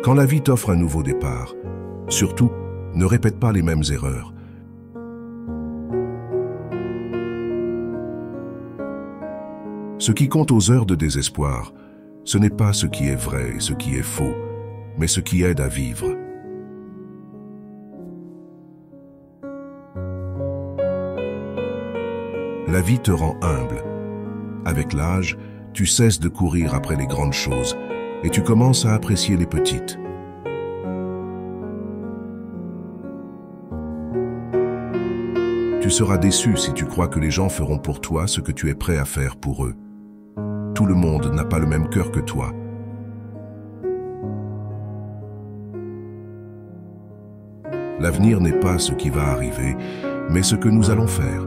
Quand la vie t'offre un nouveau départ, surtout, ne répète pas les mêmes erreurs. Ce qui compte aux heures de désespoir, ce n'est pas ce qui est vrai et ce qui est faux, mais ce qui aide à vivre. La vie te rend humble. Avec l'âge, tu cesses de courir après les grandes choses et tu commences à apprécier les petites. Tu seras déçu si tu crois que les gens feront pour toi ce que tu es prêt à faire pour eux. Tout le monde n'a pas le même cœur que toi. L'avenir n'est pas ce qui va arriver, mais ce que nous allons faire.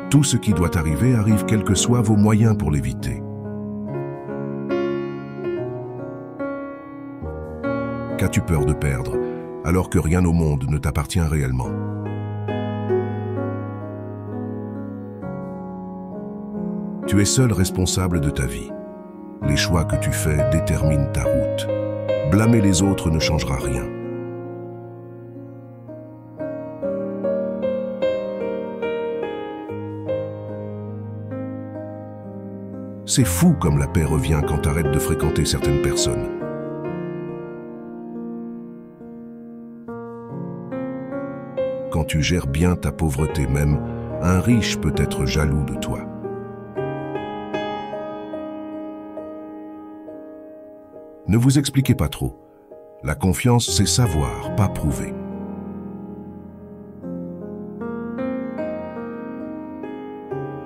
Tout ce qui doit arriver arrive quels que soient vos moyens pour l'éviter. Qu'as-tu peur de perdre, alors que rien au monde ne t'appartient réellement? Tu es seul responsable de ta vie. Les choix que tu fais déterminent ta route. Blâmer les autres ne changera rien. C'est fou comme la paix revient quand tu arrêtes de fréquenter certaines personnes. Quand tu gères bien ta pauvreté même, un riche peut être jaloux de toi. Ne vous expliquez pas trop. La confiance, c'est savoir, pas prouver.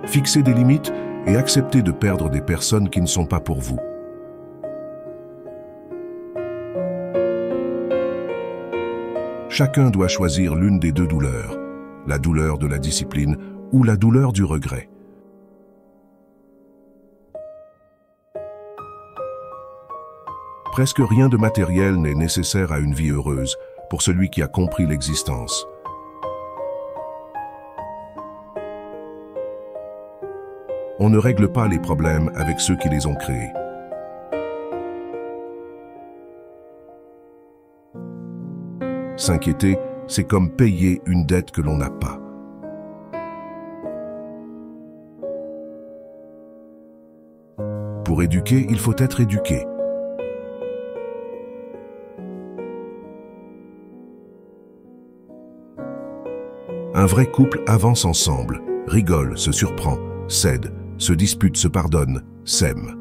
Fixez des limites et acceptez de perdre des personnes qui ne sont pas pour vous. Chacun doit choisir l'une des deux douleurs, la douleur de la discipline ou la douleur du regret. Presque rien de matériel n'est nécessaire à une vie heureuse pour celui qui a compris l'existence. On ne règle pas les problèmes avec ceux qui les ont créés. S'inquiéter, c'est comme payer une dette que l'on n'a pas. Pour éduquer, il faut être éduqué. Un vrai couple avance ensemble, rigole, se surprend, s'aide, se dispute, se pardonne, s'aime.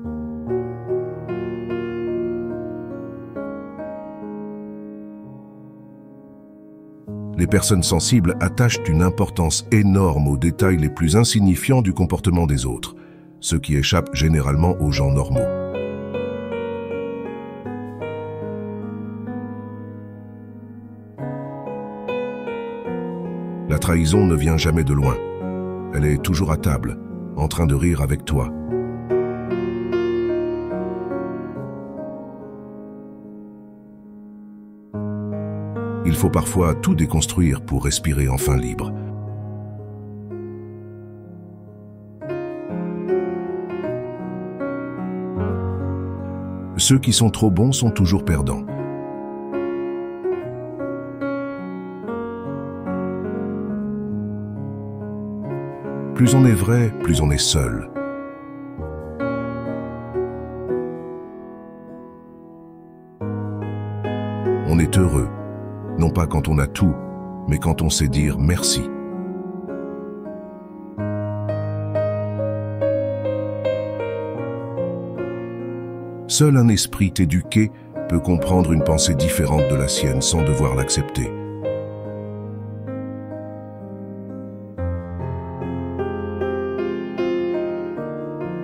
Les personnes sensibles attachent une importance énorme aux détails les plus insignifiants du comportement des autres, ce qui échappe généralement aux gens normaux. La trahison ne vient jamais de loin. Elle est toujours à table, en train de rire avec toi. Il faut parfois tout déconstruire pour respirer enfin libre. Ceux qui sont trop bons sont toujours perdants. Plus on est vrai, plus on est seul. On est heureux, non pas quand on a tout, mais quand on sait dire merci. Seul un esprit éduqué peut comprendre une pensée différente de la sienne sans devoir l'accepter.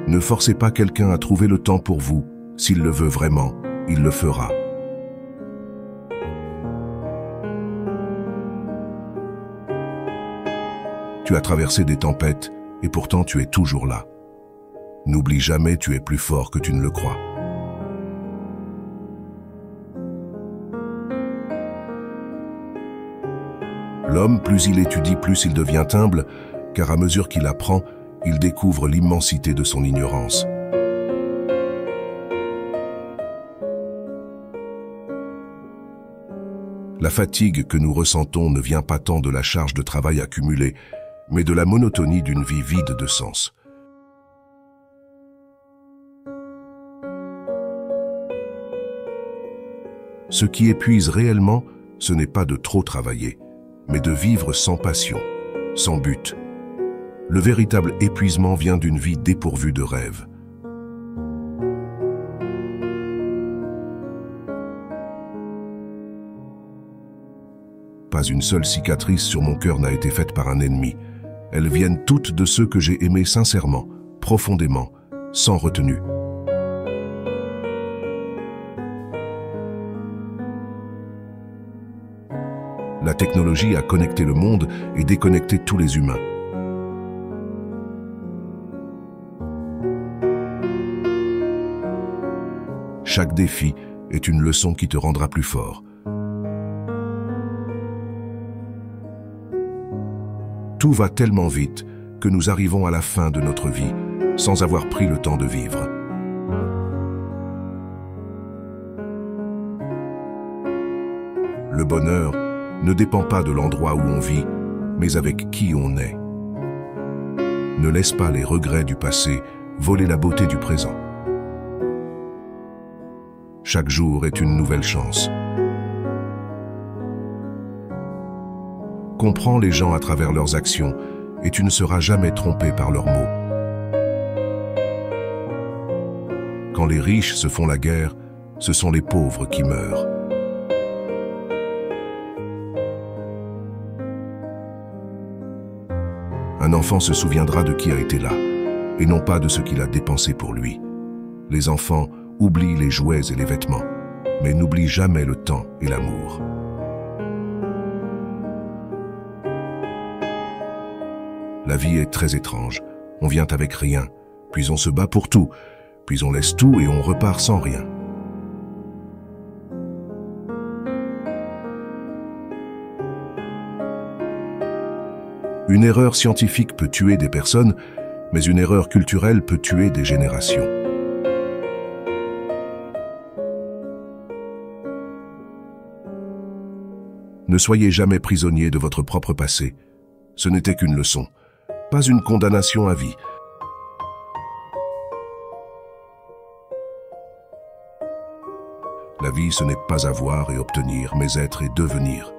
Ne forcez pas quelqu'un à trouver le temps pour vous. S'il le veut vraiment, il le fera. Tu as traversé des tempêtes et pourtant tu es toujours là. N'oublie jamais, tu es plus fort que tu ne le crois. L'homme, plus il étudie, plus il devient humble, car à mesure qu'il apprend, il découvre l'immensité de son ignorance. La fatigue que nous ressentons ne vient pas tant de la charge de travail accumulée, mais de la monotonie d'une vie vide de sens. Ce qui épuise réellement, ce n'est pas de trop travailler, mais de vivre sans passion, sans but. Le véritable épuisement vient d'une vie dépourvue de rêves. Pas une seule cicatrice sur mon cœur n'a été faite par un ennemi. Elles viennent toutes de ceux que j'ai aimés sincèrement, profondément, sans retenue. La technologie a connecté le monde et déconnecté tous les humains. Chaque défi est une leçon qui te rendra plus fort. Tout va tellement vite que nous arrivons à la fin de notre vie sans avoir pris le temps de vivre. Le bonheur ne dépend pas de l'endroit où on vit, mais avec qui on est. Ne laisse pas les regrets du passé voler la beauté du présent. Chaque jour est une nouvelle chance. Comprends les gens à travers leurs actions et tu ne seras jamais trompé par leurs mots. Quand les riches se font la guerre, ce sont les pauvres qui meurent. Un enfant se souviendra de qui a été là, et non pas de ce qu'il a dépensé pour lui. Les enfants oublient les jouets et les vêtements, mais n'oublient jamais le temps et l'amour. La vie est très étrange. On vient avec rien, puis on se bat pour tout, puis on laisse tout et on repart sans rien. Une erreur scientifique peut tuer des personnes, mais une erreur culturelle peut tuer des générations. Ne soyez jamais prisonnier de votre propre passé. Ce n'était qu'une leçon, pas une condamnation à vie. La vie, ce n'est pas avoir et obtenir, mais être et devenir.